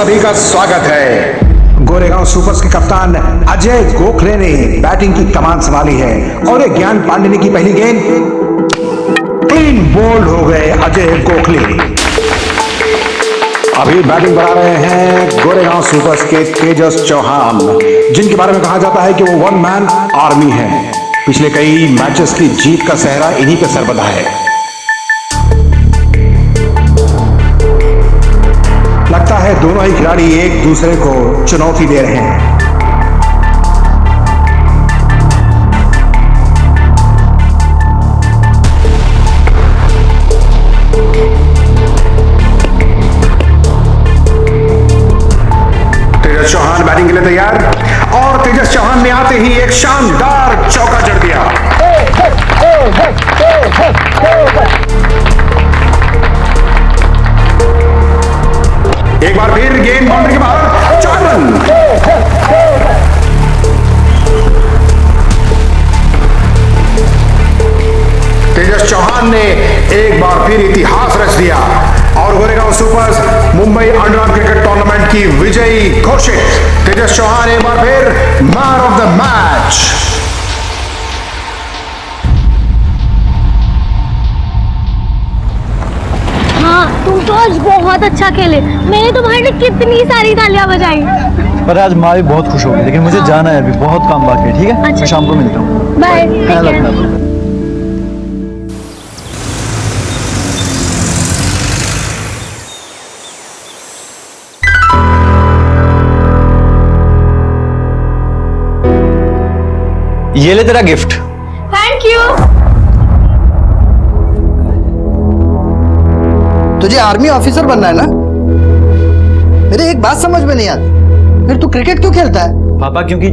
सभी का स्वागत है। गोरेगांव सुपर्स के कप्तान अजय गोखले ने बैटिंग की कमान संभाली है और ये ज्ञान पांडे ने की पहली गेंद क्लीन बोल्ड हो गए अजय गोखले। अभी बैटिंग बढ़ा रहे हैं गोरेगांव सुपर्स के तेजस चौहान, जिनके बारे में कहा जाता है कि वो वन मैन आर्मी है। पिछले कई मैचेस की जीत का सेहरा इन्हीं के सर बंधा है। लगता है दोनों ही खिलाड़ी एक दूसरे को चुनौती दे रहे हैं। तेजस चौहान बैटिंग के लिए तैयार और तेजस चौहान ने आते ही एक शानदार चौका जड़ दिया। एक बार फिर गेंद बाउंड्री के बाहर, 4 रन। तेजस चौहान ने एक बार फिर इतिहास रच दिया और Goregaon supers Mumbai underarm cricket tournament की विजयी घोषित। तेजस चौहान एक बार फिर मैन ऑफ द मैच। तुम तो आज बहुत अच्छा खेले। मैंने तुम्हारे लिए कितनी सारी तालियां बजाई। पर आज माँ भी बहुत खुश होगी, लेकिन मुझे जाना है, अभी बहुत काम बाकी है। ठीक है, अच्छा। मैं शाम को मिलता हूँ। बाय। ये ले तेरा गिफ्ट। Thank you. तुझे आर्मी ऑफिसर बनना है ना? मेरे एक बात समझ में नहीं आती, फिर तू क्रिकेट क्यों खेलता है? पापा, क्योंकि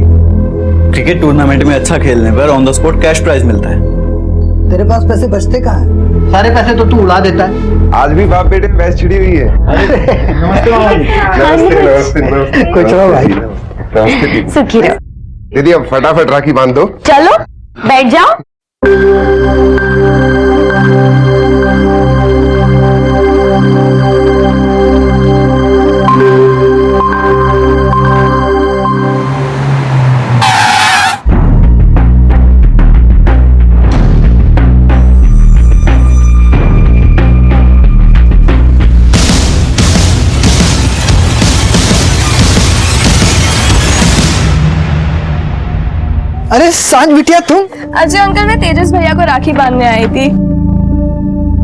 क्रिकेट टूर्नामेंट में अच्छा खेलने पर on the spot cash prize मिलता है। तेरे पास पैसे बचते कहाँ हैं? सारे पैसे तो तू उड़ा देता है। आज भी बाप बेटे मैच छिड़ी हुई है। नमस्ते नमस्ते नमस्ते। कुछ रहो भाई। नमस्ते सुखी रहो। दीदी, अब फटाफट राखी बांध दो। चलो बैठ जाओ। अरे सांझ बिटिया, तुम? अजय अंकल, मैं तेजस भैया को राखी बांधने आई थी।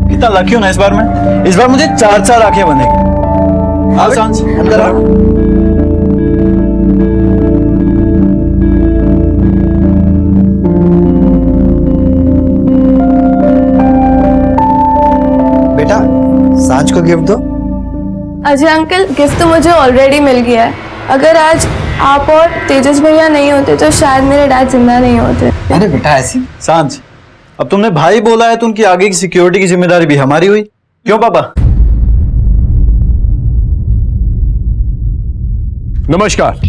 कितना लकी हो ना इस बार में। इस बार मुझे 4 राखियां बनेगी। आओ सांझ, अंदर आओ। बेटा, सांझ को गिफ्ट दो। अजय अंकल, गिफ्ट तो मुझे ऑलरेडी मिल गया है। अगर आज आप और तेजस भैया नहीं होते तो शायद मेरे डैड जिंदा नहीं होते। अरे बेटा, ऐसी सांझ, अब तुमने भाई बोला है तो उनकी आगे की सिक्योरिटी की जिम्मेदारी भी हमारी हुई। क्यों पापा? नमस्कार,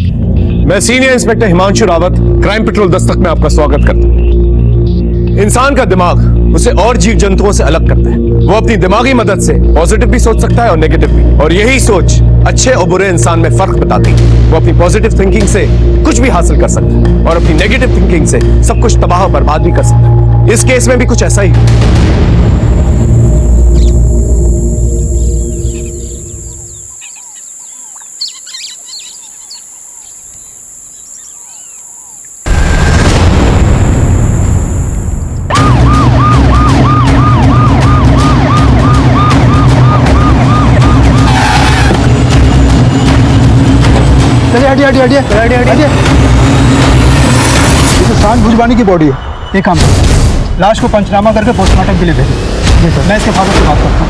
मैं senior inspector Himanshu Rawat, crime petrol Dastak में आपका स्वागत करता हूं। इंसान का दिमाग उसे और जीव जंतुओं से अलग करता है। वो अपनी दिमागी मदद से पॉजिटिव भी सोच सकता है और नेगेटिव भी, और यही सोच अच्छे और बुरे इंसान में फर्क बताती है। वो अपनी पॉजिटिव थिंकिंग से कुछ भी हासिल कर सकता है और अपनी नेगेटिव थिंकिंग से सब कुछ तबाह और बर्बाद भी कर सकता है। इस केस में भी कुछ ऐसा ही। हटिए। ये तो सांझ भुजवानी की बॉडी है। एक काम करो, लाश को पंचनामा करके पोस्टमार्टम के लिए भेजो। जी सर, मैं इसके फादर से बात करता हूँ।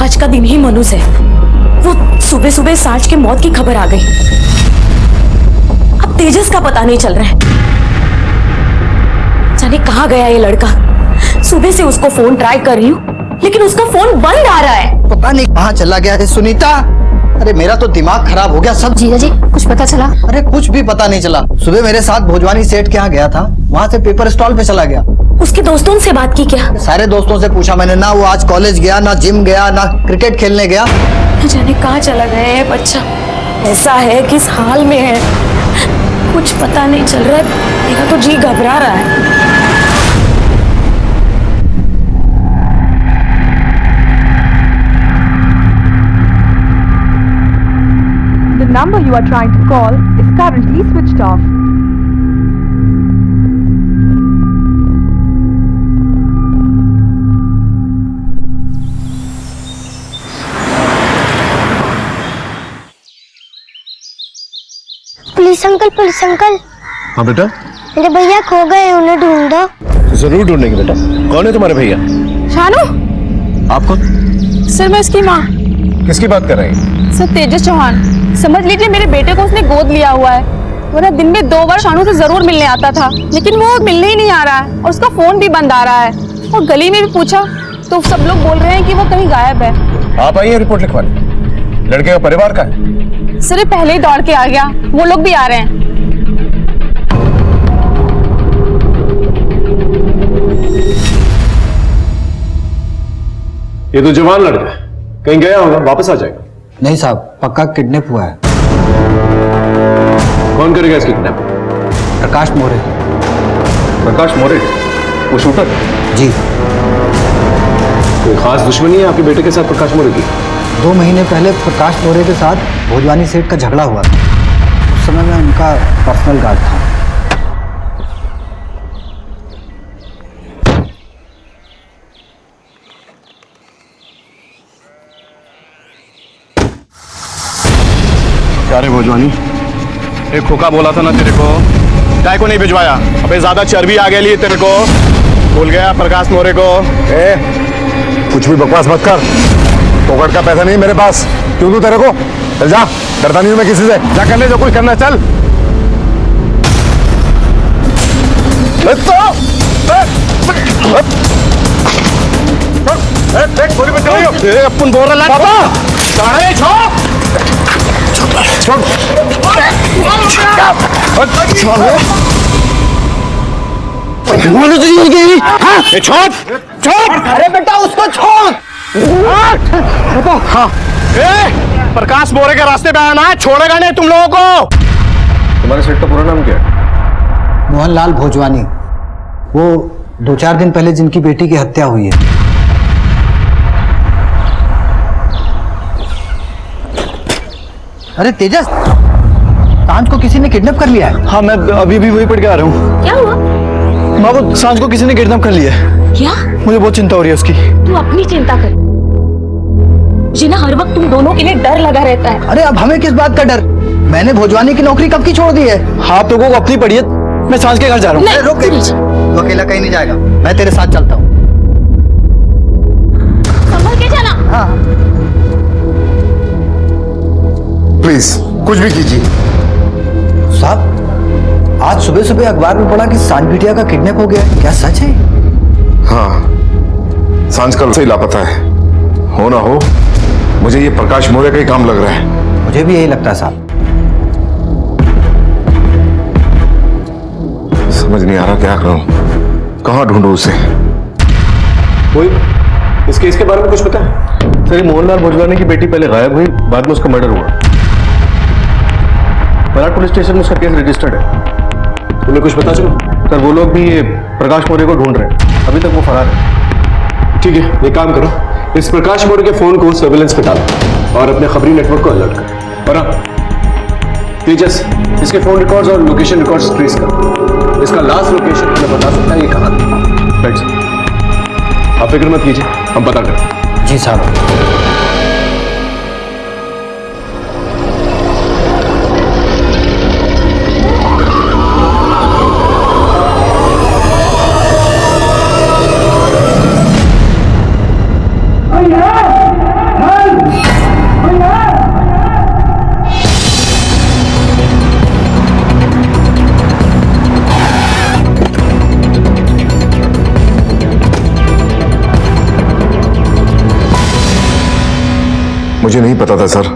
आज का दिन ही मनुज है। वो सुबह सुबह सांझ की मौत की खबर आ गई। अब तेजस का पता नहीं चल रहा है। जाने कहां गया ये लड़का। सुबह से उसको फोन ट्राई कर रही हूँ लेकिन उसका फोन बंद आ रहा है। पता नहीं कहाँ चला गया है सुनीता। अरे मेरा तो दिमाग खराब हो गया सब। जीजा जी कुछ पता चला? अरे कुछ भी पता नहीं चला। सुबह मेरे साथ भोजवानी सेठ के यहाँ गया था, वहाँ से पेपर स्टॉल पे चला गया। उसके दोस्तों से बात की क्या? सारे दोस्तों से पूछा मैंने, ना वो आज कॉलेज गया, ना जिम गया, ना क्रिकेट खेलने गया। न जाने कहाँ चला गया है बच्चा। ऐसा है किस हाल में है कुछ पता नहीं चल रहा है। मेरा तो जी घबरा रहा है। The number you are trying to call is currently switched off. Police uncle. हाँ बेटा, मेरे भैया खो गए, उन्हें ढूंढो। जरूर ढूंढेंगे बेटा। कौन है तुम्हारे भैया? शानू। आप कौन? सर मैं उसकी माँ। किसकी बात कर रहे हैं? सर तेजस चौहान, समझ लीजिए मेरे बेटे को उसने गोद लिया हुआ है। वरना दिन में 2 बार शानू से जरूर मिलने आता था, लेकिन वो मिलने ही नहीं आ रहा है और उसका फोन भी बंद आ रहा है। और गली में भी पूछा तो सब लोग बोल रहे हैं कि वो कहीं गायब है। आप आइए रिपोर्ट लिखवाने। लड़के का परिवार का है? सर ये पहले ही दौड़ के आ गया, वो लोग भी आ रहे हैं। ये तो जवान लड़का है, कहीं गया होगा, वापस आ जाएगा। नहीं साहब, पक्का किडनैप हुआ है। कौन करेगा इसकी किडनैप? प्रकाश मोरे। प्रकाश मोरे, वो शूटर? जी। कोई खास दुश्मनी है आपके बेटे के साथ प्रकाश मोरे की? 2 महीने पहले प्रकाश मोरे के साथ भोजवानी सेठ का झगड़ा हुआ था। उस समय मैं उनका पर्सनल गार्ड था। क्या रे भोजवानी, एक खोखा बोला था ना तेरे को, काय को नहीं भिजवाया? अबे ज्यादा चर्बी आ गई तेरे को, भूल गया प्रकाश मोरे को? कुछ भी बकवास मत कर, पॉकेट का पैसा नहीं मेरे पास, क्यों दूं तेरे को? चल जा, डरता नहीं हूं मैं किसी से, जा कर ले जो कुछ करना, चल। अपन बोल रहा पापा, छोड़। अरे बेटा उसको छोड़। हाँ। प्रकाश मोरे के रास्ते पे आया ना, छोड़ेगा नहीं तुम लोगों को। तुम्हारे सेठ का पूरा नाम क्या है? मोहनलाल भोजवानी। वो 2-4 दिन पहले जिनकी बेटी की हत्या हुई है। अरे तेजस, सांझ को किसी ने किडनैप कर लिया है। हाँ मैं अभी भी वहीं पढ़ के आ रहा हूँ। क्या हुआ? माँ वो सांझ को किसी ने किडनैप कर लिया है। क्या? मुझे बहुत चिंता हो रही है उसकी। तू अपनी चिंता कर, जिना हर वक्त तुम दोनों के लिए डर लगा रहता है। अरे अब हमें किस बात का डर? मैंने भोजवानी की नौकरी कब की छोड़ दी है। हाँ आप लोगों को अपनी पड़ी है, मैं सांझ के घर जा रहा हूँ। अरे रुक, तू अकेला कहीं नहीं जाएगा, मैं तेरे साथ चलता हूँ। संभल के जाना। हाँ प्लीज कुछ भी कीजिए। साहब, आज सुबह सुबह अखबार में पढ़ा कि सांझ बिटिया का किडनैप हो गया है, क्या सच है? हाँ, सांझ कल से ही लापता है। हो ना हो, मुझे ये प्रकाश मोरे का ही काम लग रहा है। मुझे भी यही लगता है साहब। समझ नहीं आ रहा क्या करूं, कहां ढूंढूं उसे। कोई इस केस के बारे में कुछ पता है? सर, मोहनलाल भोजवानी की बेटी पहले गायब हुई, बाद में उसका मर्डर हुआ। मराठ पुलिस स्टेशन में उसका केस रजिस्टर्ड है। तुम्हें कुछ पता चला? सर वो लोग भी प्रकाश मोरे को ढूंढ रहे हैं, अभी तक वो फरार है। ठीक है, एक काम करो, इस प्रकाश मोरे के फोन को सर्विलेंस पे डालो और अपने खबरी नेटवर्क को अलर्ट करो। और तेजस, इसके फोन रिकॉर्ड्स और लोकेशन रिकॉर्ड्स ट्रेस करो। इसका लास्ट लोकेशन हमें बता सकता है ये कहाँ था। राइट सर, आप फिक्र मत कीजिए, हम पता करें। जी साहब। मुझे नहीं पता था सर,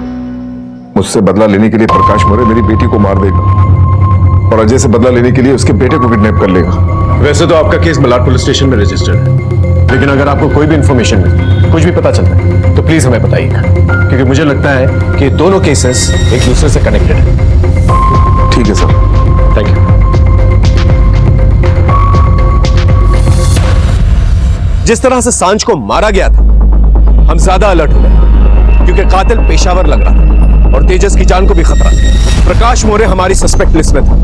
मुझसे बदला लेने के लिए प्रकाश मौर्य मेरी बेटी को मार देगा और अजय से बदला लेने के लिए उसके बेटे को किडनैप कर लेगा। वैसे तो आपका केस मलाड पुलिस स्टेशन में रजिस्टर्ड है, लेकिन अगर आपको कोई भी इंफॉर्मेशन मिले, कुछ भी पता चलता है, तो प्लीज हमें बताइएगा, क्योंकि मुझे लगता है कि दोनों केसेस एक दूसरे से कनेक्टेड है। ठीक है सर। Thank you. जिस तरह से सांझ को मारा गया था, हम ज्यादा अलर्ट हो गए, क्योंकि कातिल पेशावर लग रहा था और तेजस की जान को भी खतरा था। प्रकाश मौर्य हमारी सस्पेक्ट लिस्ट में था।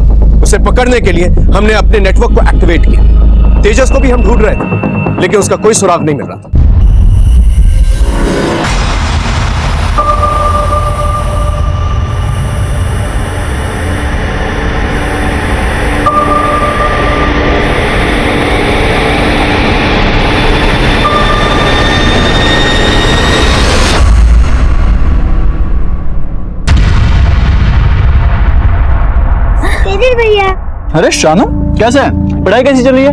उसे पकड़ने के लिए हमने अपने नेटवर्क को एक्टिवेट किया। तेजस को भी हम ढूंढ रहे थे, लेकिन उसका कोई सुराग नहीं मिल रहा था। भैया, अरे शानू, कैसे है? पढ़ाई कैसी चल रही है?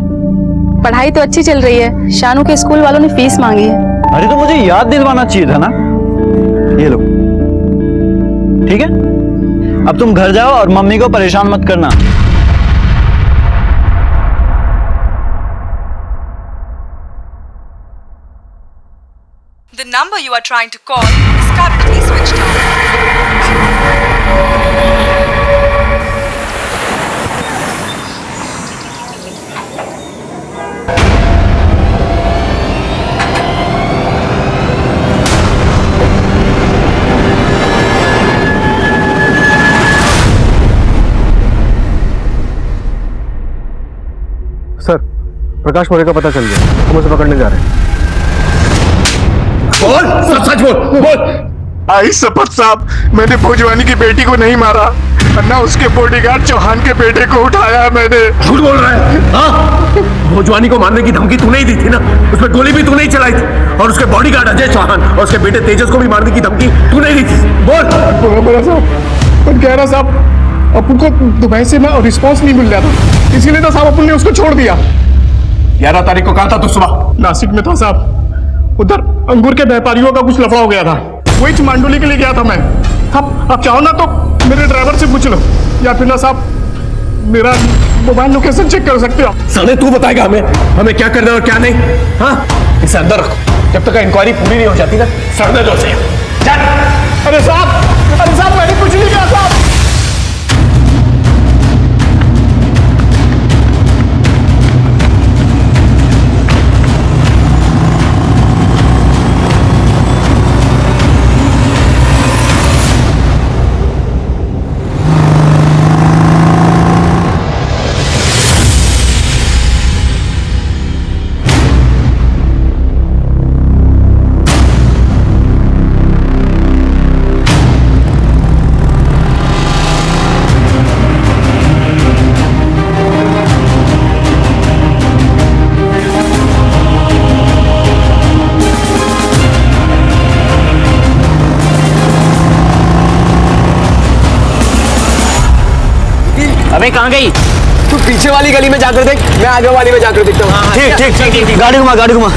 पढ़ाई तो अच्छी चल रही है। शानू के स्कूल वालों ने फीस मांगी है। अरे तो मुझे याद दिलवाना चाहिए था ना। ये लो, ठीक है? अब तुम घर जाओ और मम्मी को परेशान मत करना। The number you are trying to call is currently switched off. Sir, Prakash Maurya का पता चल गया, हम उसे पकड़ने जा रहे हैं। बोल, सच सच बोल। आई शपथ साहब, मैंने भोजवानी की बेटी को नहीं मारा, ना उसके बॉडीगार्ड चौहान के बेटे को उठाया मैंने। झूठ बोल रहा है? हाँ? भोजवानी को मारने की धमकी तूने ही दी थी ना, उसमें गोली भी तूने ही चलाई थी, और उसके बॉडीगार्ड अजय चौहान और उसके बेटे तेजस को भी मारने की धमकी तूने ही दी थी। बोल। साहब, कह रहा साहब, अपन को दुबई से ना रिस्पॉन्स नहीं मिल रहा था, इसीलिए तो साहब अपन ने उसको छोड़ दिया। 11 तारीख को कहा था तू सुबह? नासिक में था साहब, उधर अंगूर के व्यापारियों का कुछ लफड़ा हो गया था, वही मांडोली के लिए गया था मैं। आप चाहो ना तो मेरे ड्राइवर से पूछ लो, या फिर ना साहब मेरा मोबाइल लोकेशन चेक कर सकते हो। साले तू बताएगा हमें क्या करना है और क्या नहीं। हाँ, इसे अंदर रखो, जब तक इंक्वायरी पूरी नहीं हो जाती ना, सड़ने दो उसे। अरे साहब मैंने कुछ नहीं किया साहब। अबे कहाँ गई? तू पीछे वाली गली में जाकर देख, मैं आगे वाली में जाकर देखता हूँ। ठीक, गाड़ी घुमा।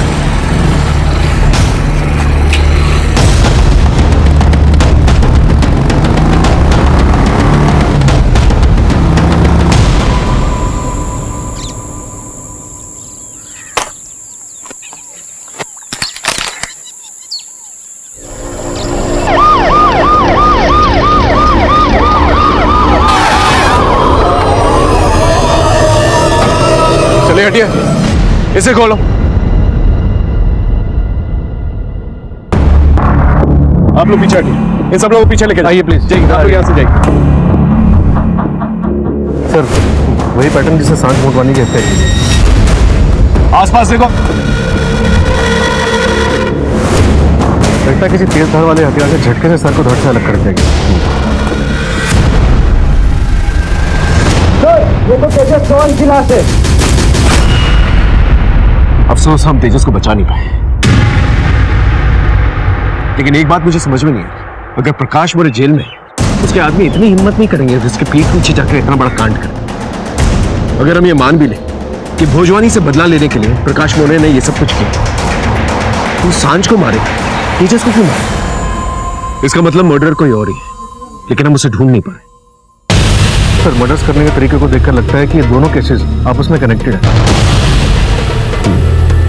हटिए, इसे खोलो। आप लोग पीछे हटिए, इन सब लोगों को पीछे लेके आइए प्लीज। आप लोग यहाँ से जाइए। सर, वही पैटर्न जिसे सांझ मोटवानी कहते हैं। आसपास देखो, लगता है किसी तेज धार वाले हथियार के झटके से सर को धड़ से अलग कर देंगे। ये तो तेजस चौहान की लाश है। अफसोस हम तेजस को बचा नहीं पाए, लेकिन एक बात मुझे समझ में नहीं आई, अगर प्रकाश मौर्य जेल में, उसके आदमी इतनी हिम्मत नहीं करेंगे कि उसके पीठ पीछे जाकर इतना बड़ा कांड करें। अगर हम ये मान भी लें कि भोजवानी से बदला लेने के लिए प्रकाश मौर्य ने ये सब कुछ किया, तो सांझ को मारे, तेजस को क्यों मारे? इसका मतलब मर्डर कोई और ही है, लेकिन हम उसे ढूंढ नहीं पाए। सर, मर्डर्स करने के तरीके को देखकर लगता है कि ये दोनों केसेस आपस में कनेक्टेड है।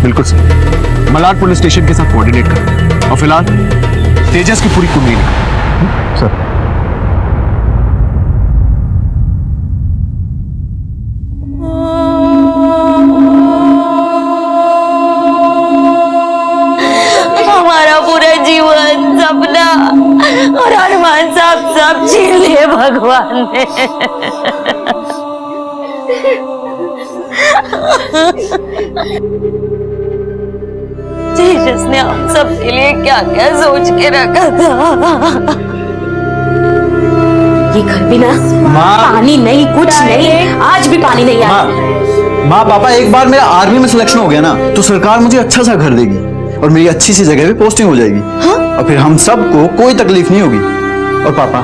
बिल्कुल सही। मलाड पुलिस स्टेशन के साथ कोऑर्डिनेट करते हैं और फिलहाल तेजस की पूरी कुंडली निकालें। सर, हमारा पूरा जीवन सपना और अरमान सब छीन लिए भगवान ने। तेजस ने हम सब के लिए क्या क्या सोच के रखा था। ये घर भी ना पानी नहीं, कुछ नहीं, आज भी पानी नहीं आया। माँ पापा, एक बार मेरा आर्मी में सिलेक्शन हो गया ना तो सरकार मुझे अच्छा सा घर देगी और मेरी अच्छी सी जगह पे पोस्टिंग हो जाएगी। हाँ? और फिर हम सबको कोई तकलीफ नहीं होगी। और पापा,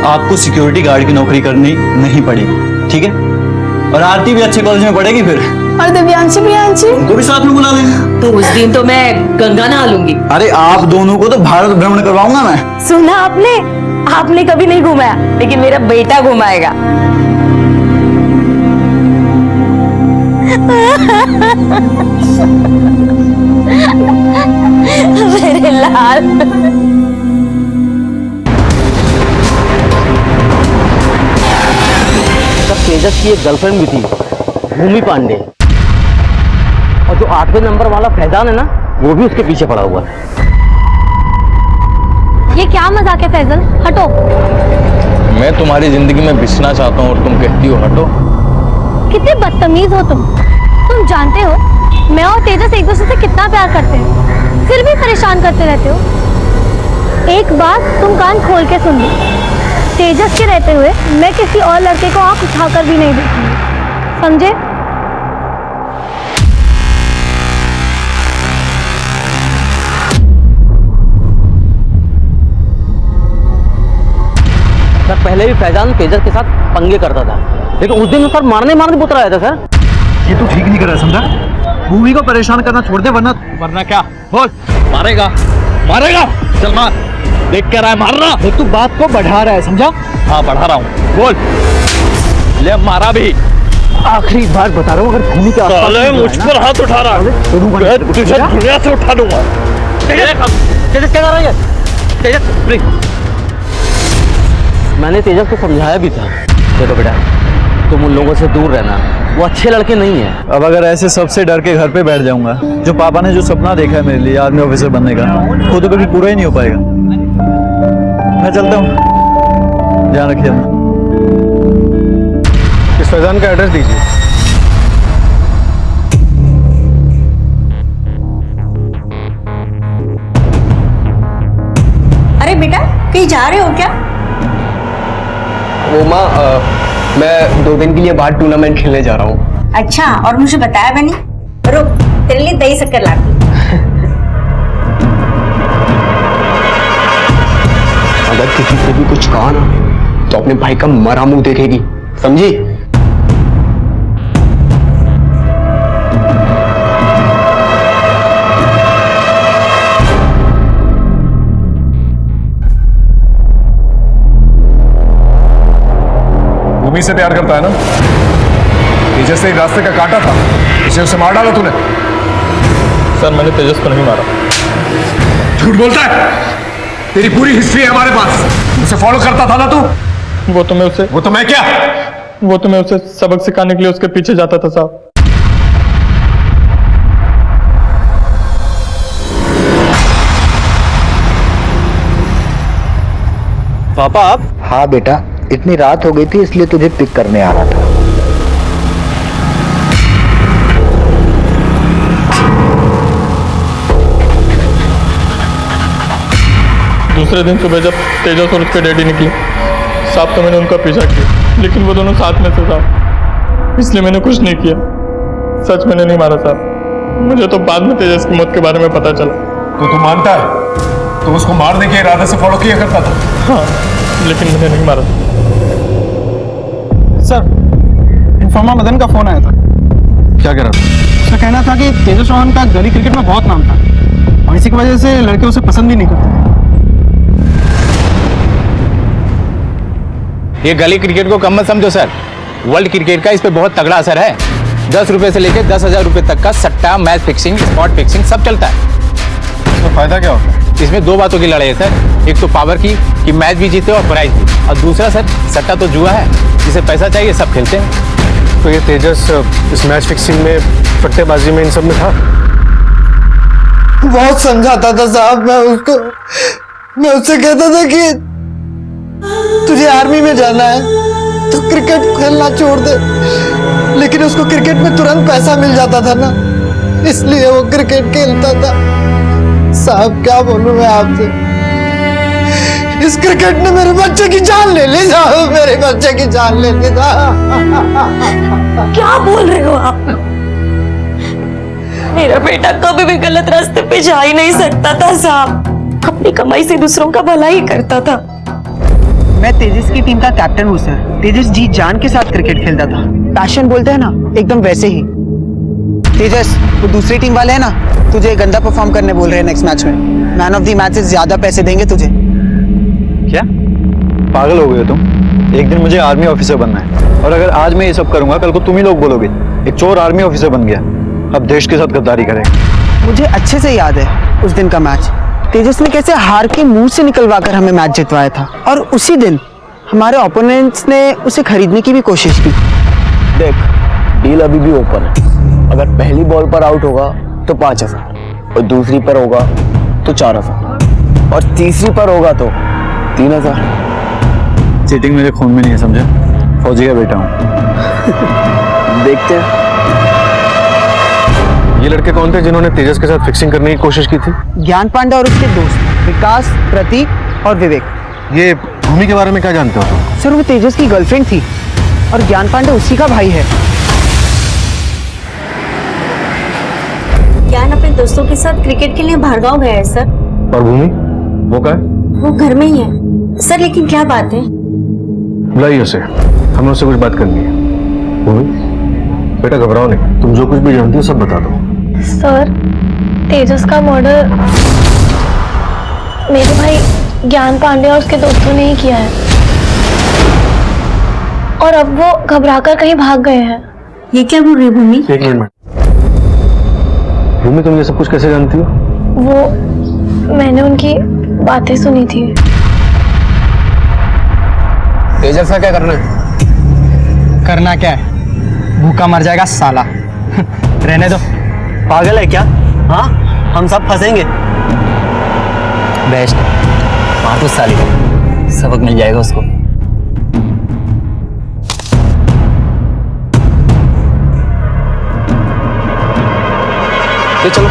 आपको सिक्योरिटी गार्ड की नौकरी करनी नहीं पड़ेगी, ठीक है? और आरती भी अच्छे कॉलेज में पढ़ेगी फिर। और दिव्यांशी उनको भी साथ में बुला लेंगे। तो उस दिन तो मैं गंगा नहा लूंगी। अरे आप दोनों को तो भारत भ्रमण करवाऊंगा मैं। सुना आपने कभी नहीं घुमाया, लेकिन मेरा बेटा घुमाएगा। मेरे लाल। तेजस की एक गर्लफ्रेंड भी थी, भूमि पांडे, और जो 8वें नंबर वाला फैजान है ना, वो भी उसके पीछे पड़ा हुआ है। ये क्या मजाक है फैजल, हटो। मैं तुम्हारी जिंदगी में बिसना चाहता हूँ और तुम कहती हो हटो। कितने बदतमीज हो तुम जानते हो मैं और तेजस एक दूसरे से कितना प्यार करते हैं, फिर भी परेशान करते रहते हो। एक बात तुम कान खोल के सुन लो, तेजस के रहते हुए मैं किसी और लड़के को आंख उठाकर भी नहीं देखूंगी, समझे? सर, पहले भी फैजान तेजस के साथ पंगे करता था, लेकिन उस दिन सर मारने पुतरा आया था। सर, ये तो ठीक नहीं कर रहा, समझा? भूमि को परेशान करना छोड़ दे, वरना क्या? बोल। मारेगा। चल मार, देख क्या रहा है, मार रहा। तू बात को बढ़ा रहा है, समझा? हाँ, बढ़ा रहा हूँ। बोल। ले, मारा भी। आखिरी बार बता रहा हूँ, अगर भूमि के आसपास मुझ पर हाथ उठा रहा है, तुझे दुनिया से उठा दूंगा। तेजस क्या कर रहा है? तेजस, प्लीज। मैंने तेजस को समझाया भी था, देखो बेटा, तुम उन लोगों से दूर रहना, वो अच्छे लड़के नहीं है। अब अगर ऐसे सबसे डर के घर पे बैठ जाऊंगा, जो पापा ने जो सपना देखा है मेरे लिए आर्मी ऑफिसर बनने का, वो तो कभी पूरा ही नहीं हो पाएगा। मैं चलता हूँ, ध्यान रखिए अपना। इस फैजान का एड्रेस दीजिए। अरे बेटा, कहीं जा रहे हो क्या? वो माँ, मैं 2 दिन के लिए बाहर टूर्नामेंट खेलने जा रहा हूँ। अच्छा, और मुझे बताया भी नहीं। रुक, तेरे लिए दही शक्कर लाती। अगर किसी से भी कुछ कहा ना, तो अपने भाई का मरा मुंह देखेगी, समझी? भूमि से प्यार करता है ना? तेजस से रास्ते का काटा था, इसे उसे मार डाला तूने। सर, मैंने तेजस को नहीं मारा। झूठ बोलता है। तेरी पूरी हिस्ट्री है हमारे पास। उसे फॉलो करता था ना तू? वो तो मैं क्या? वो तो मैं उसे सबक सिखाने के लिए उसके पीछे जाता था साहब। पापा आप? हाँ बेटा, इतनी रात हो गई थी इसलिए तुझे पिक करने आ रहा था। दूसरे दिन सुबह जब तेजस और उसके डैडी निकले साहब, तो मैंने उनका पीछा किया, लेकिन वो दोनों साथ में थे साहब, इसलिए मैंने कुछ नहीं किया। सच मैंने नहीं मारा साहब, मुझे तो बाद में तेजस की मौत के बारे में पता चला। तो तू मानता है तो उसको मारने के इरादे से फॉलो किया करता था? हाँ, लेकिन मैंने नहीं मारा। सर, इन्फॉर्मर मदन का फोन आया था। क्या कह रहा था? उसका कहना था कि तेजस चौहान का गली क्रिकेट में बहुत नाम था और इसी की वजह से लड़के उसे पसंद भी नहीं करते। ये गली क्रिकेट को कम मत समझो सर, वर्ल्ड क्रिकेट का इस पे बहुत तगड़ा असर है। 10 रुपए से लेकर 10,000 रुपए तक का सट्टा, मैच फिक्सिंग, स्पॉट फिक्सिंग सब चलता है। इसमें फायदा क्या होता है? इसमें 2 बातों की लड़ाई है सर। एक तो पावर की कि मैच भी जीते और प्राइज भी, और दूसरा सर सट्टा तो जुआ है, जिसे पैसा चाहिए सब खेलते हैं। तो ये तेजस इस मैच फिक्सिंग में, पट्टेबाजी में, इन सब में था? बहुत समझाता था साहब मैं उससे कहता था कि तुझे आर्मी में जाना है तो क्रिकेट खेलना छोड़ दे, लेकिन उसको क्रिकेट में तुरंत पैसा मिल जाता था ना, इसलिए वो क्रिकेट खेलता था। साहब क्या बोलूं मैं आपसे, इस क्रिकेट ने मेरे बच्चे की जान ले ली साहब, मेरे बच्चे की जान ले ली साहब। क्या बोल रहे हो आप? मेरा बेटा कभी भी गलत रास्ते पे जा ही नहीं सकता था साहब, अपनी कमाई से दूसरों का भला ही करता था। मैं तेजस की टीम का कैप्टन हूँ सर। तेजस जी जान के साथ क्रिकेट खेलता था, पैशन बोलते हैं ना, एकदम वैसे ही। तेजस, वो दूसरी टीम वाले हैं ना, तुझे गंदा परफॉर्म करने बोल रहे हैं नेक्स्ट मैच में। मैन ऑफ द मैच से ज्यादा पैसे देंगे तुझे। क्या पागल हो गए हो तुम? एक दिन मुझे आर्मी ऑफिसर बनना है, और अगर आज मैं ये सब करूंगा कल को तुम ही लोग बोलोगे एक चोर आर्मी ऑफिसर बन गया, अब देश के साथ गद्दारी करेगा। मुझे अच्छे से याद है उस दिन का मैच। तेजस ने कैसे हार के मुंह से निकलवा कर हमें मैच जितवाया था, और उसी दिन हमारे ओपोनेंट्स ने उसे खरीदने की भी कोशिश की। देख, डील अभी भी ओपन है। अगर पहली बॉल पर आउट होगा तो 5,000, और दूसरी पर होगा तो 4,000, और तीसरी पर होगा तो 3,000। चीटिंग मेरे खून में नहीं है, समझे? फौजी का बेटा हूँ। देखते हैं। ये लड़के कौन थे जिन्होंने तेजस के साथ फिक्सिंग करने की कोशिश की थी? ज्ञान पांडे और उसके दोस्त विकास, प्रतीक और विवेक। ये भूमि के बारे में क्या जानते हो तुम? सर वो तेजस की गर्लफ्रेंड थी, और ज्ञान पांडे उसी का भाई है। ज्ञान अपने दोस्तों के साथ क्रिकेट के लिए भार्गाव गया है सर। और भूमि वो क्या है? वो घर में ही है सर। लेकिन क्या बात है? बुलाइए उसे, हमें उससे कुछ बात करनी है। भूमि बेटा घबराओ नहीं, तुम जो कुछ भी जानती हो सब बता दो। सर, तेजस का मर्डर मेरे भाई ज्ञान पांडे और उसके दोस्तों ने ही किया है, और अब वो घबराकर कहीं भाग गए हैं। ये क्या बोल रही भूमि? एक मिनट भूमि, तुम ये सब कुछ कैसे जानती हो? वो मैंने उनकी बातें सुनी थी। तेजस का क्या करना है? करना क्या है, भूखा मर जाएगा साला। रहने दो। पागल है क्या? हाँ, हम सब फंसेंगे। बेस्ट मार दो साली को, सबक मिल जाएगा उसको। ये चलो।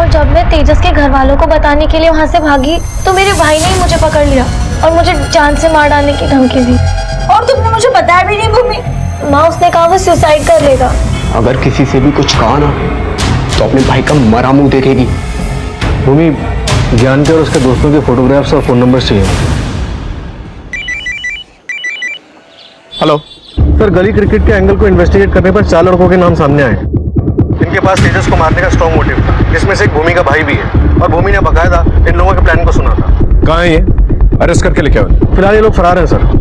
और जब मैं तेजस के घर वालों को बताने के लिए वहां से भागी तो मेरे भाई ने ही मुझे पकड़ लिया और मुझे जान से मार डालने की धमकी दी। और तुमने मुझे बताया भी नहीं भूमि। माँ, उसने कहा वो सुसाइड कर लेगा। अगर किसी से भी कुछ कहा ना तो अपने भाई का मरा मुंह देखेगी। भूमि, ज्ञान के और उसके दोस्तों के फोटोग्राफ्स और फोन नंबर चाहिए। हेलो सर, गली क्रिकेट के एंगल को इन्वेस्टिगेट करने पर 4 लड़कों के नाम सामने आए। इनके पास तेजस को मारने का स्ट्रॉन्ग मोटिव था, जिसमें से एक भूमि का भाई भी है, और भूमि ने बकायदा इन लोगों के प्लान को सुना था। कहाँ है ये? अरेस्ट करके लेके आओ। फिलहाल ये लोग फरार हैं सर।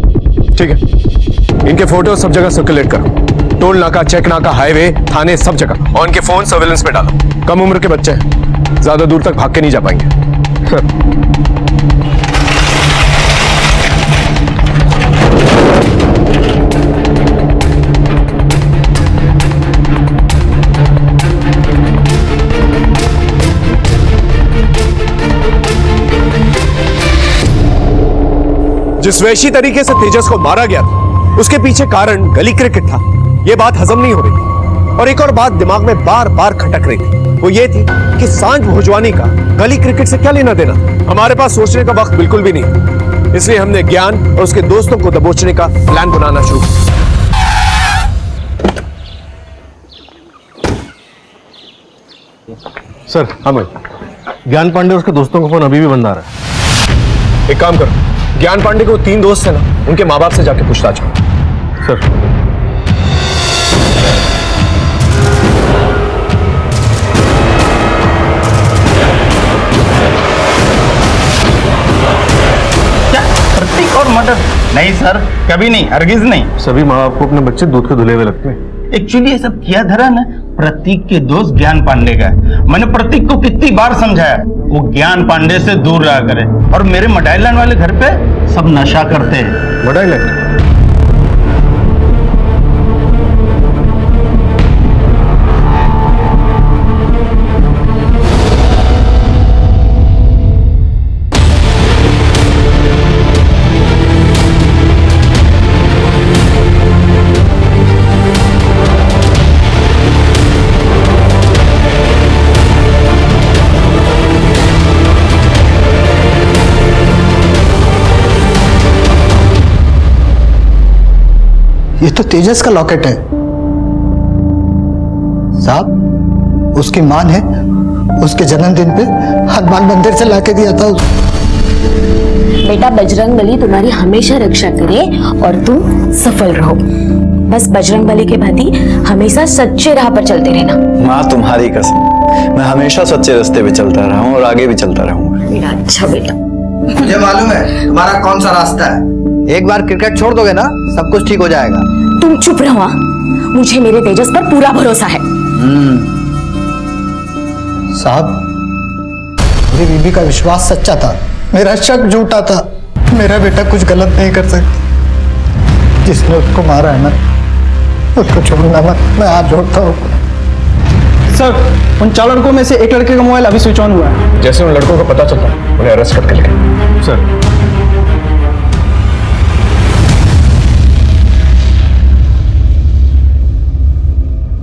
ठीक है, इनके फोटो सब जगह सर्कुलेट करो। टोल नाका, चेक नाका, हाईवे, थाने, सब जगह। और इनके फोन सर्विलेंस पे डालो। कम उम्र के बच्चे हैं, ज्यादा दूर तक भाग के नहीं जा पाएंगे। सर जिस वैशी तरीके से तेजस को मारा गया था उसके पीछे कारण गली क्रिकेट था, यह बात हजम नहीं हो रही थी। और एक और बात दिमाग में बार बार खटक रही थी, वो ये थी कि सांझ भोजवानी का गली क्रिकेट से क्या लेना देना। हमारे पास सोचने का वक्त बिल्कुल भी नहीं, इसलिए हमने ज्ञान और उसके दोस्तों को दबोचने का प्लान बनाना शुरू किया। सर, हाँ भाई, ज्ञान पांडे और उसके दोस्तों का फोन अभी भी बंद आ रहा है। एक काम करो, ज्ञान पांडे को 3 दोस्त है ना, उनके माँ बाप से जाके पूछताछ करो। सर नहीं सर, कभी नहीं, हरगिज नहीं। सभी माँ बाप को अपने बच्चे दूध के धुले हुए लगते हैं। एक्चुअली ये सब किया धरा ना प्रतीक के दोस्त ज्ञान पांडे का है। मैंने प्रतीक को कितनी बार समझाया वो ज्ञान पांडे से दूर रहा करे। और मेरे मडाइलैंड वाले घर पे सब नशा करते हैं। मडाइलैंड? ये तो तेजस का लॉकेट है साहब। उसकी मां ने उसके जन्मदिन पे हनुमान मंदिर से लाके दिया था। बेटा बजरंगबली तुम्हारी हमेशा रक्षा करे और तुम सफल रहो। बस बजरंगबली के भांति हमेशा सच्चे राह पर चलते रहना। माँ तुम्हारी कसम, मैं हमेशा सच्चे रास्ते पे चलता रहा हूँ और आगे भी चलता रहूंगा। मेरा अच्छा बेटा। मुझे मालूम है तुम्हारा कौन सा रास्ता है। एक बार क्रिकेट छोड़ दोगे ना सब कुछ ठीक हो जाएगा। तुम चुप रहो। मुझे मेरे तेजस पर पूरा भरोसा है। साहब मेरी बीबी का विश्वास सच्चा था, मेरा शक झूठा था। मेरा बेटा कुछ गलत नहीं कर सकता। जिसने उसको मारा है ना उसको छोड़ना मत, मैं हाथ जोड़ता हूँ। सर उन 4 लड़कों में से एक लड़के का मोबाइल अभी स्विच ऑन हुआ है। जैसे उन लड़कों को पता चलता उन्हें अरेस्ट करके लेंगे। सर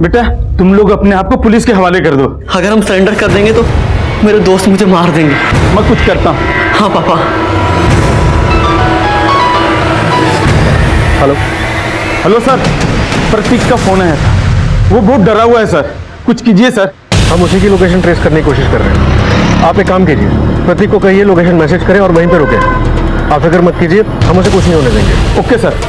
बेटा तुम लोग अपने आप को पुलिस के हवाले कर दो। अगर हम सरेंडर कर देंगे तो मेरे दोस्त मुझे मार देंगे। मैं कुछ करता हूँ। हाँ पापा। हेलो हेलो सर, प्रतीक का फोन आया था। वो बहुत डरा हुआ है सर, कुछ कीजिए सर। हम उसी की लोकेशन ट्रेस करने की कोशिश कर रहे हैं। आप एक काम कीजिए, प्रतीक को कहिए लोकेशन मैसेज करें और वहीं पे रुके। आप फिक्र मत कीजिए, हम उसे कुछ नहीं होने देंगे। Okay sir.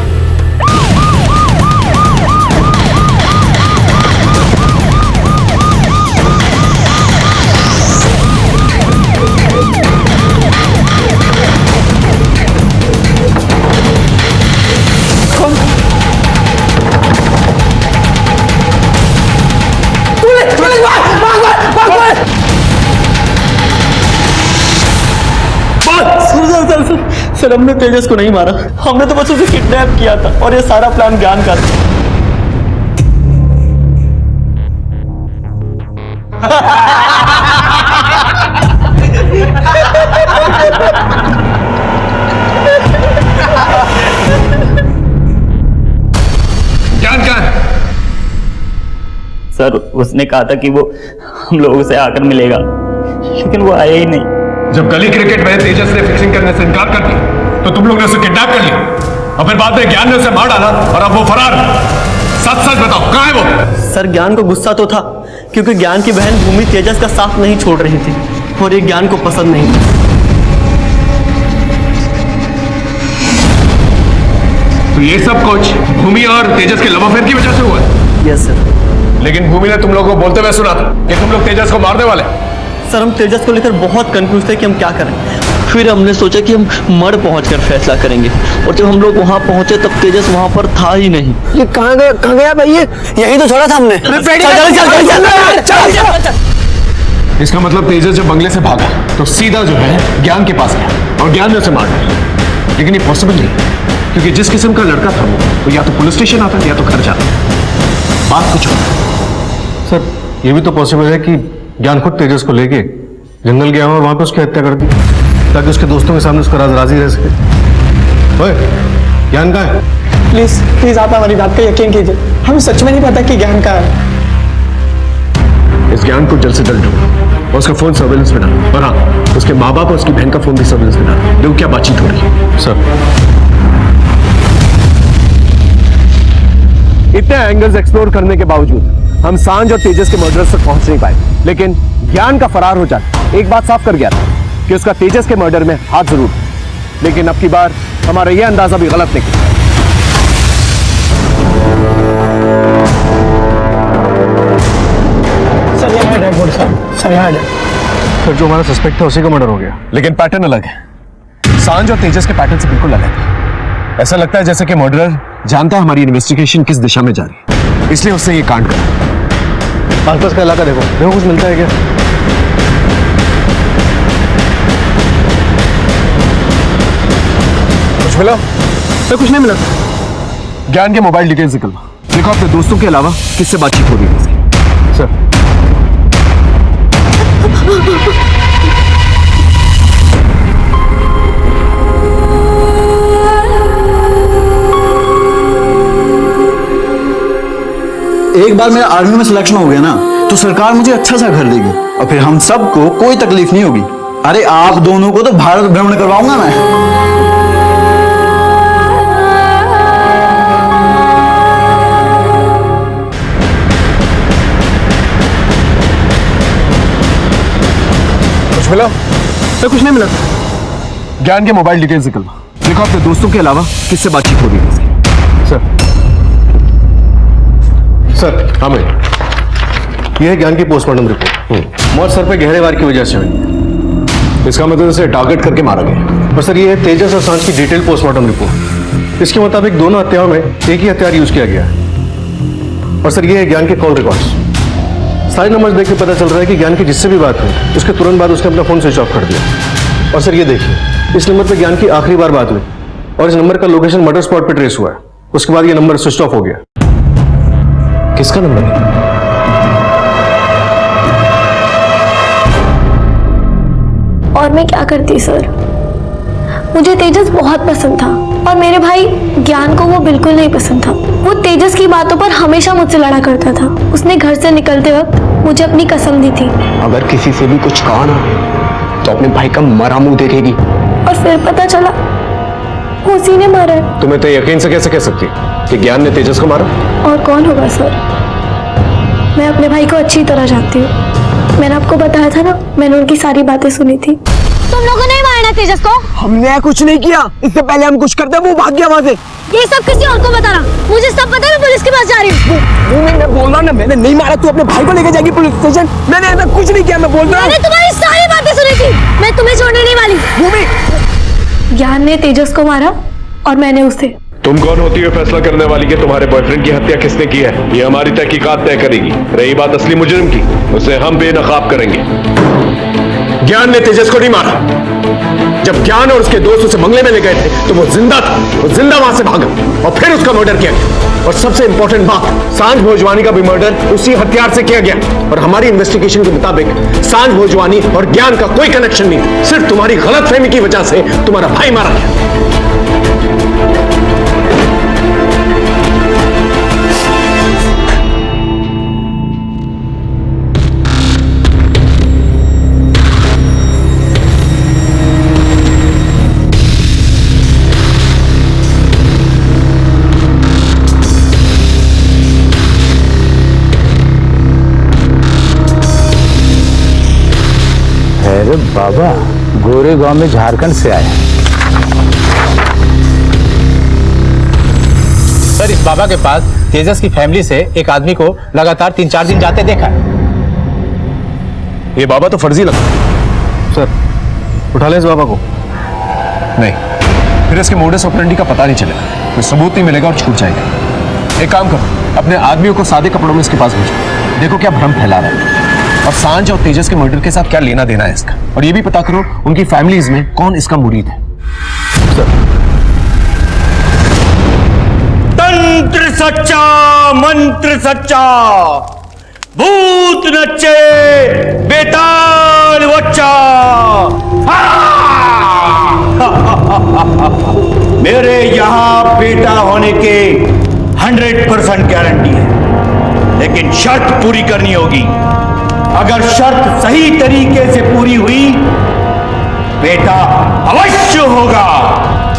सर हमने तेजस को नहीं मारा, हमने तो बस उसे किडनैप किया था और ये सारा प्लान ज्ञान का था। ज्ञान कहाँ है? सर उसने कहा था कि वो हम लोगों से आकर मिलेगा, लेकिन वो आया ही नहीं। जब गली क्रिकेट में तेजस ने फिक्सिंग करने से इनकार कर दिया तो तुम लोग ने उसे किडनैप कर लिया और फिर बाद में ज्ञान ने उसे मार डाला और अब वो फरार है। सच सच बताओ कहाँ है वो? सर ज्ञान को गुस्सा तो था क्योंकि ज्ञान की बहन भूमि तेजस का साथ नहीं छोड़ रही थी और ये ज्ञान को पसंद नहीं। तो ये सब कुछ भूमि और तेजस के लव अफेयर की वजह से हुआ है? Yes sir. लेकिन भूमि ने तुम लोगों को बोलते हुए सुना था कि तुम लोग तेजस को मारने वाले। सर हम तेजस को लेकर बहुत कंफ्यूज थे कि हम क्या करें। फिर हमने सोचा कि हम मड़ पहुंचकर फैसला करेंगे और जब हम लोग वहां पहुंचे तब तेजस वहां पर था ही नहीं। ये कहाँ गया भाई? ये यही तो छोड़ा था हमने। इसका मतलब तेजस जब बंगले से भागा तो सीधा जो है ज्ञान के पास गया और ज्ञान ने उसे मार दिया। लेकिन ये पॉसिबल नहीं क्योंकि जिस किस्म का लड़का था वो तो या तो पुलिस स्टेशन आता या तो घर जाता। बात कुछ और। सर ये भी तो पॉसिबल है कि ज्ञान खुद तेजस को लेके जंगल गया और वहां पे उसकी हत्या कर दी ताकि उसके दोस्तों के सामने उसका राजी रह सके। ओए ज्ञान कहाँ है? प्लीज प्लीज आप हमारी बात पे यकीन कीजिए, हमें सच में नहीं पता कि ज्ञान कहाँ है। इस ज्ञान को जल्द से जल्द ढूंढो और उसका फोन सर्वेलेंस में डालो। और हाँ उसके माँ बाप और उसकी बहन का फोन भी सर्वेलेंस में डालो। देखो क्या बातचीत हो रही है। सर इतने एंगल्स एक्सप्लोर करने के बावजूद हम सांझ और तेजस के मर्डर्स तक पहुंच नहीं पाए, लेकिन ज्ञान का फरार हो जाना एक बात साफ कर गया था कि उसका तेजस के मर्डर में हाथ जरूर। लेकिन अब की बार हमारा यह अंदाजा भी गलत निकला। सर यहाँ है डेड बॉडी सर यहाँ है। सर जो हमारा सस्पेक्ट था उसी का मर्डर हो गया, लेकिन पैटर्न अलग है। सांझ और तेजस के पैटर्न से बिल्कुल अलग है। ऐसा लगता है जैसे कि मर्डरर जानता है हमारी इन्वेस्टिगेशन किस दिशा में जा रही है, इसलिए उसने ये कांड करा। आसपास का इलाका देखो, देखो कुछ मिलता है क्या? कुछ मिला? कुछ नहीं मिला। ज्ञान के मोबाइल डिटेल्स निकलवा, देखो अपने दोस्तों के अलावा किससे बातचीत हो रही है। सर एक बार मेरा आर्मी में सिलेक्शन हो गया ना तो सरकार मुझे अच्छा सा घर देगी और फिर हम सबको कोई तकलीफ नहीं होगी। अरे आप दोनों को तो भारत भ्रमण करवाऊंगा मैं। कुछ मिला? कुछ नहीं मिला। ज्ञान के मोबाइल डिटेल्स निकलवा, देखो अपने दोस्तों के अलावा किससे बातचीत हो रही है। सर हाँ मैं, ये है ज्ञान की पोस्टमार्टम रिपोर्ट। मौत सर पे गहरे वार की वजह से हुई। इसका मतलब इसे टारगेट करके मारा गया। और सर ये है तेजस और सांझ की डिटेल पोस्टमार्टम रिपोर्ट। इसके मुताबिक दोनों हत्याओं में एक ही हथियार यूज किया गया है। और सर ये है ज्ञान के कॉल रिकॉर्ड्स। सारे नंबर देख के पता चल रहा है कि ज्ञान की जिससे भी बात हुई उसके तुरंत बाद उसने अपना फोन स्विच ऑफ कर दिया। और सर ये देखिए, इस नंबर पर ज्ञान की आखिरी बार बात हुई और इस नंबर का लोकेशन मर्डर स्पॉट पर ट्रेस हुआ है। उसके बाद ये नंबर स्विच ऑफ हो गया। किसका नंबर है? और मैं क्या करती सर, मुझे तेजस बहुत पसंद था और मेरे भाई ज्ञान को वो बिल्कुल नहीं पसंद था। वो तेजस की बातों पर हमेशा मुझसे लड़ा करता था। उसने घर से निकलते वक्त मुझे अपनी कसम दी थी, अगर किसी से भी कुछ कहा ना तो अपने भाई का मरा मुंह देखेगी। और फिर पता चला उसी ने मारा है। तुम्हें तो यकीन से कैसे कह सकती कि ज्ञान ने तेजस को मारा? और कौन होगा सर, मैं अपने भाई को अच्छी तरह जानती हूँ। मैंने आपको बताया था ना, मैंने उनकी सारी बातें सुनी थी। तुम लोगों ने मारा तेजस को? हमने कुछ नहीं किया, इससे पहले हम कुछ करते वो भाग गया वहां से। ये सब किसी और को बताना, मुझे सब पता है। मैं पुलिस के पास जा रही हूँ। मैं बोल रहा ना, मैंने नहीं मारा। तू अपने भाई को लेके जाएगी पुलिस स्टेशन? मैंने ऐसा कुछ नहीं किया, मैं बोल रहा हूँ। मैंने तुम्हारी सारी बातें सुनी थी, मैं तुम्हें छोड़ने नहीं वाली। भूमि, ज्ञान ने तेजस को मारा और मैंने उसे। तुम कौन होती है फैसला करने वाली कि तुम्हारे बॉयफ्रेंड की हत्या किसने की है? ये हमारी तहकीकात तय करेगी। रही बात असली मुजरिम की, उसे हम बेनकाब करेंगे। ज्ञान ने तेजस को नहीं मारा। जब ज्ञान और उसके दोस्त उसे बंगले में ले गए थे तो वो जिंदा था। वो जिंदा वहां से भागा और फिर उसका मर्डर किया गया। और सबसे इंपॉर्टेंट बात, सांझ भोजवानी का भी मर्डर उसी हथियार से किया गया। और हमारी इन्वेस्टिगेशन के मुताबिक सांझ भोजवानी और ज्ञान का कोई कनेक्शन नहीं। सिर्फ तुम्हारी गलतफहमी की वजह से तुम्हारा भाई मारा गया। अरे बाबा, गोरे गांव में झारखंड से आए। सर, इस बाबा के पास तेजस की फैमिली से एक आदमी को लगातार 3-4 दिन जाते देखा है। ये बाबा तो फर्जी लगता है। सर, उठा ले इस बाबा को। नहीं, फिर इसके मोडस ऑपरेंडी का पता नहीं चलेगा, कोई सबूत नहीं मिलेगा और छूट जाएगा। एक काम करो, अपने आदमियों को सादे कपड़ों में इसके पास भेजो। देखो क्या भ्रम फैला रहा है और सांझ और तेजस के मर्डर के साथ क्या लेना देना है इसका। और ये भी पता करो उनकी फैमिलीज में कौन इसका मुरीद है। तंत्र सच्चा, मंत्र सच्चा, भूत नच्चे, बेताल बच्चा। मेरे यहां बेटा होने के 100% गारंटी है, लेकिन शर्त पूरी करनी होगी। अगर शर्त सही तरीके से पूरी हुई, बेटा अवश्य होगा।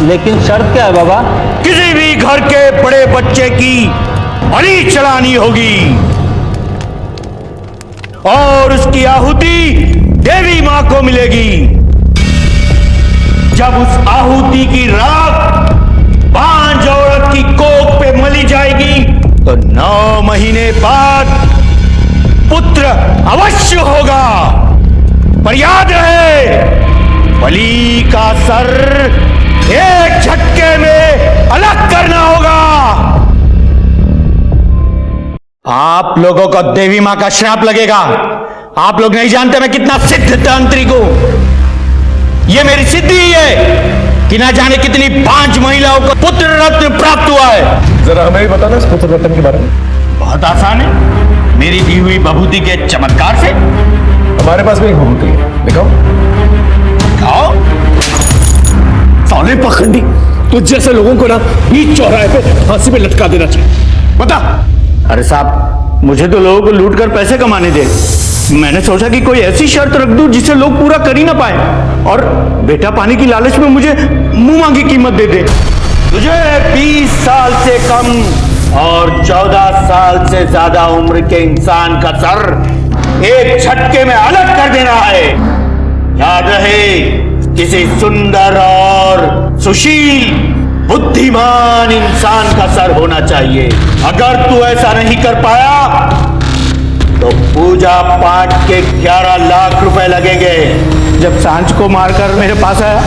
लेकिन शर्त क्या है बाबा? किसी भी घर के बड़े बच्चे की बलि चढ़ानी होगी और उसकी आहुति देवी मां को मिलेगी। जब उस आहुति की राख बांझ औरत की कोख पे मली जाएगी तो 9 महीने बाद पुत्र अवश्य होगा। पर याद रहे, बलि का सर एक झटके में अलग करना होगा। आप लोगों को देवी मां का श्राप लगेगा। आप लोग नहीं जानते मैं कितना सिद्ध तांत्रिक हूं। ये मेरी सिद्धि ही है कि ना जाने कितनी 5 महिलाओं को पुत्र रत्न प्राप्त हुआ है। जरा हमें भी बताना इस पुत्र रत्न के बारे में। बहुत आसान है, मेरी दी हुई बभूति के चमत्कार से। हमारे पास भी एक बभूति है, दिखाओ। दिखाओ। साले पखंडी, तुझ जैसे लोगों को ना बीच चौराहे पे फांसी पे लटका देना चाहिए। बता। अरे साहब, मुझे तो लोगों को लूट कर पैसे कमाने दे। मैंने सोचा कि कोई ऐसी शर्त रख दूं जिसे लोग पूरा कर ही ना पाए, और बेटा पानी की लालच में मुझे मुंह मांगी कीमत दे दे। तुझे 20 साल से कम और 14 साल से ज्यादा उम्र के इंसान का सर एक झटके में अलग कर देना है। याद रहे, किसी सुंदर और सुशील बुद्धिमान इंसान का सर होना चाहिए। अगर तू ऐसा नहीं कर पाया तो पूजा पाठ के 11 लाख रुपए लगेंगे। जब सांझ को मारकर मेरे पास आया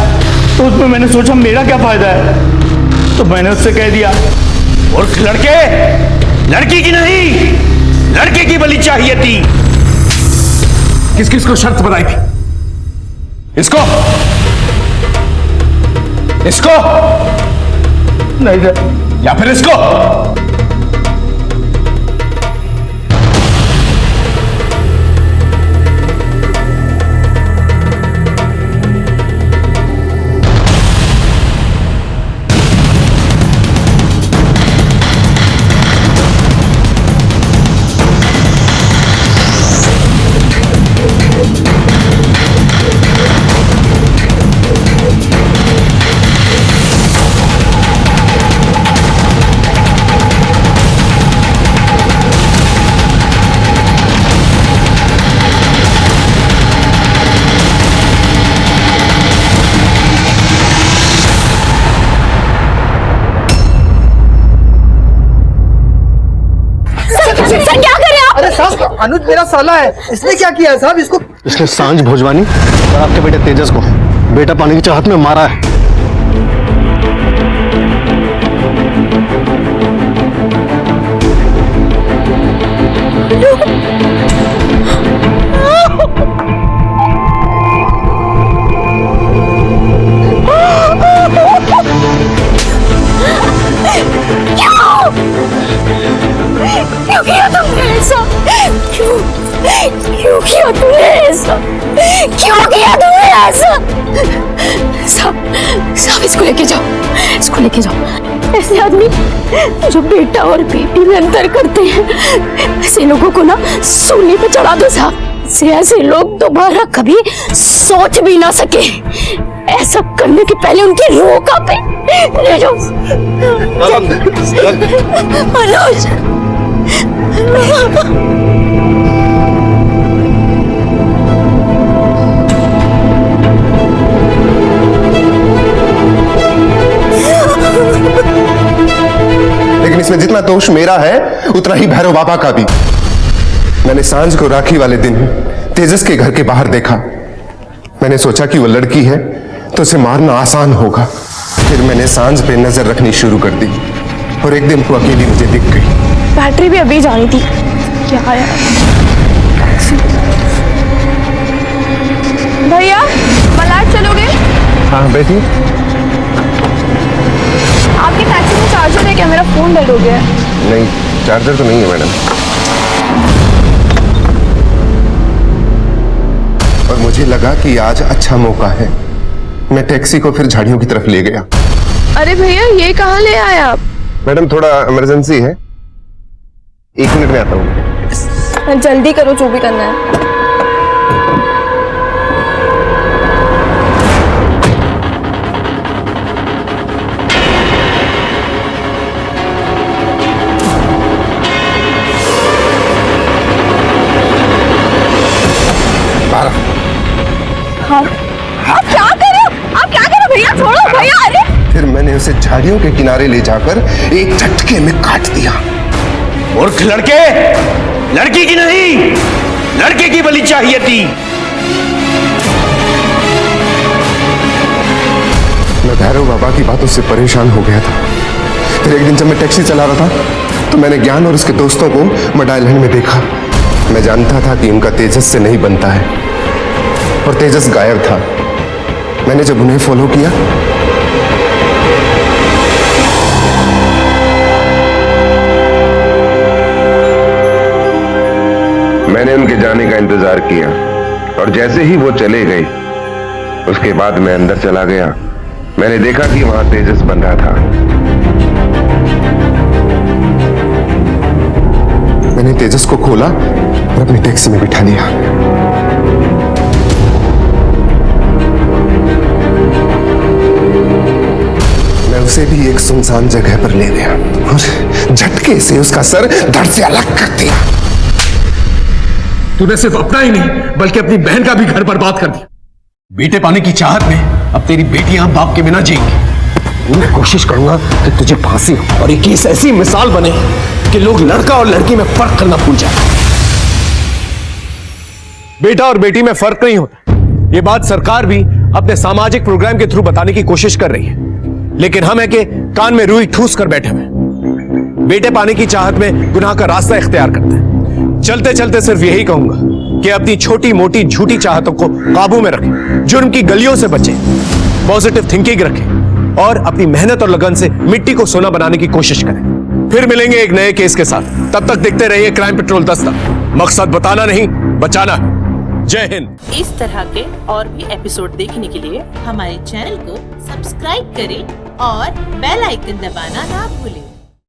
तो उसमें मैंने सोचा मेरा क्या फायदा है, तो मैंने उससे कह दिया, मूर्ख लड़के, लड़की की नहीं लड़के की बलि चाहिए थी। किस किस को शर्त बनाई थी? इसको इसको नहीं, या फिर इसको? अनुज मेरा साला है, इसने क्या किया है साहब? इसने सांझ भोजवानी और आपके बेटे तेजस को बेटा पानी की चाहत में मारा है। क्यों किया तुमने ऐसा? क्यों किया तुमने ऐसा? क्यों किया तुमने ऐसा? साहब इसको लेके जाओ, इसको लेके जाओ। ऐसे आदमी जो बेटा और बेटी में अंतर करते हैं, ऐसे लोगों को ना सूली पे चढ़ा दो साहब। ऐसे लोग दोबारा कभी सोच भी ना सके। ऐसा करने के पहले उनकी रूह कांपे। ले जाओ मनोज। लेकिन इसमें जितना दोष मेरा है उतना ही भैरव बाबा का भी। मैंने सांझ को राखी वाले दिन तेजस के घर के बाहर देखा। मैंने सोचा कि वो लड़की है तो उसे मारना आसान होगा। फिर मैंने सांझ पे नजर रखनी शुरू कर दी और एक दिन वो अकेली मुझे दिख गई। बैटरी भी अभी जानी थी। क्या यार भैया, मलाड चलोगे? हाँ बेटी। आपकी टैक्सी में चार्जर है क्या? मेरा फोन डेड हो गया है। नहीं, चार्जर तो नहीं है मैडम। और मुझे लगा कि आज अच्छा मौका है, मैं टैक्सी को फिर झाड़ियों की तरफ ले गया। अरे भैया, ये कहाँ ले आए आप? मैडम थोड़ा इमरजेंसी है, 1 मिनट में आता हूँ। जल्दी करो, जो भी करना है। हाँ, आप क्या कर रहे हो? आप क्या कर रहे हो भैया? छोड़ो भैया। अरे फिर मैंने उसे झाड़ियों के किनारे ले जाकर एक झटके में काट दिया। मूर्ख लड़के, लड़की की नहीं लड़के की बलि चाहिए थी। मैं भैरव बाबा की बातों से परेशान हो गया था। फिर एक दिन जब मैं टैक्सी चला रहा था तो मैंने ज्ञान और उसके दोस्तों को मड आइलैंड में देखा। मैं जानता था कि उनका तेजस से नहीं बनता है, और तेजस गायब था। मैंने जब उन्हें फॉलो किया मैंने उनके जाने का इंतजार किया, और जैसे ही वो चले गए उसके बाद मैं अंदर चला गया। मैंने देखा कि वहां तेजस बंधा था। मैंने तेजस को खोला और अपनी टैक्सी में बिठा लिया। मैं उसे भी एक सुनसान जगह पर ले गया और झटके से उसका सर धड़ से अलग कर दिया। तूने सिर्फ अपना ही नहीं बल्कि अपनी बहन का भी घर बर्बाद कर दिया। बेटे पाने की चाहत में अब तेरी बेटियां बाप के बिना जिएंगी। मैं कोशिश करूंगा कि तुझे फांसी और एक केस ऐसी मिसाल बने कि लोग लड़का और लड़की में फर्क करना भूल जाए। बेटा और बेटी में फर्क नहीं होता, ये बात सरकार भी अपने सामाजिक प्रोग्राम के थ्रू बताने की कोशिश कर रही है, लेकिन हम है कि कान में रुई ठूस कर बैठे हुए। बेटे पाने की चाहत में गुनाह का रास्ता इख्तियार करते हैं। चलते चलते सिर्फ यही कहूंगा कि अपनी छोटी मोटी झूठी चाहतों को काबू में रखें, जुर्म की गलियों से बचें, पॉजिटिव थिंकिंग रखें और अपनी मेहनत और लगन से मिट्टी को सोना बनाने की कोशिश करें। फिर मिलेंगे एक नए केस के साथ। तब तक देखते रहिए क्राइम पेट्रोल दस्तक। मकसद बताना नहीं, बचाना। जय हिंद। इस तरह के और भी एपिसोड देखने के लिए हमारे चैनल को सब्सक्राइब करें और बेल आइकन दबाना ना भूलें।